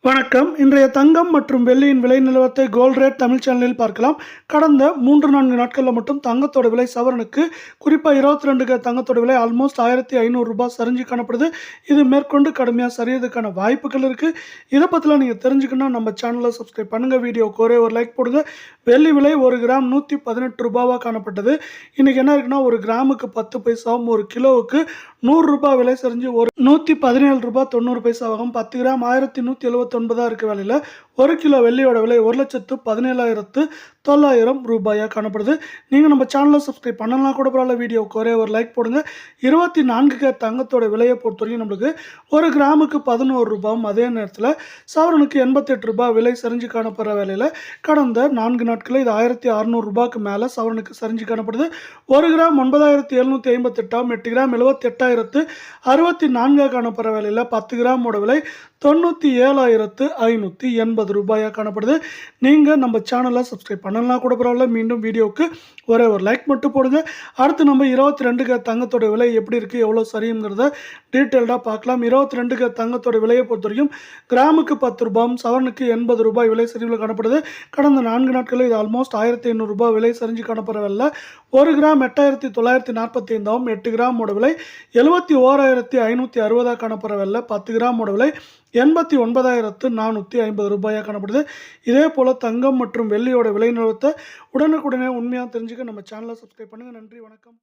வணக்கம். இன்றைய தங்கம் மற்றும் வெள்ளியின் விலை நிலவரத்தை கோல்ட் ரேட் தமிழ் சேனலில் பார்க்கலாம். கடந்த 3-4 நாட்களில் மட்டும் தங்கத்தோட விலை சவரனுக்கு குறிப்பாக 22 தங்கத்தோட விலை ஆல்மோஸ்ட் ரூ. 1500 சரிஞ்சு காணப்படுது. இது மேற்கொண்டு கடுமையாக சரியதுக்கான வாய்ப்புகள் இருக்குது. இதை பற்றிலாம் நீங்கள் தெரிஞ்சுக்கணும் நம்ம சேனலை சப்ஸ்கிரைப் பண்ணுங்கள். வீடியோக்கு ஒரே ஒரு லைக் போடுங்க. வெள்ளி விலை 1 கிராம் ரூ. 118 காணப்பட்டது. இன்றைக்கி என்ன இருக்குன்னா, ஒரு கிராமுக்கு 10 பைசாவும் ஒரு கிலோவுக்கு ரூ. 100 விலை சரிஞ்சு ஒரு ரூ. 117.90 10 கிராம் 1179 இருக்க வேலையில் 1 கிலோ வெள்ளியோட விலை 1,17,900 ரூபாயாக காணப்படுது. நீங்கள் நம்ம சேனலை சப்ஸ்கிரைப் பண்ணலாம் கூட பரவாயில்ல. வீடியோக்கு ஒரே ஒரு லைக் போடுங்க. 24 தங்கத்தோட விலையை பொறுத்தவரைக்கும் நம்மளுக்கு ஒரு கிராமுக்கு 11 ரூபாயும், அதே நேரத்தில் சவரனுக்கு 88 ரூபாய் விலை சரிஞ்சு காணப்படுற வேலையில் கடந்த 4 நாட்களில் இது 1,600 ரூபாய்க்கு மேலே சவரனுக்கு சரிஞ்சு காணப்படுது. 1 கிராம் 9,758 8 கிராம் 78,064 காணப்படுற வேலையில் 10 கிராமோட விலை 97,580 ரூபாயாக காணப்படுது. நீங்கள் நம்ம சேனலை சப்ஸ்கிரைப் பண்ணலாம் கூட பரவாயில்ல. மீண்டும் வீடியோவுக்கு ஒரே ஒரு லைக் மட்டும் போடுங்க. அடுத்து நம்ம 22 தங்கத்தோட விலை எப்படி இருக்குது, எவ்வளோ சரிங்கிறத டீட்டெயில்டாக பார்க்கலாம். 22 தங்கத்தோட விலையை பொறுத்த வரைக்கும் கிராமுக்கு 10 ரூபாயும் சவரனுக்கு 80 ரூபாய் விலை சரிவில் காணப்படுது. கடந்த 4 நாட்களில் இது ஆல்மோஸ்ட் 1,500 ரூபாய் விலை சரிஞ்சு காணப்படவில்லை. 1 கிராம் 8,945 8 கிராமோட விலை 71,560 காணப்படவில்லை. 10 கிராமோட விலை 89,450 ரூபாயாக காணப்படுது. இதே போல் தங்கம் மற்றும் வெள்ளியோட விலை நிலவரத்தை உடனுக்குடனே உண்மையாக தெரிஞ்சுக்க நம்ம சேனலை சப்ஸ்கிரைப் பண்ணுங்கள். நன்றி, வணக்கம்.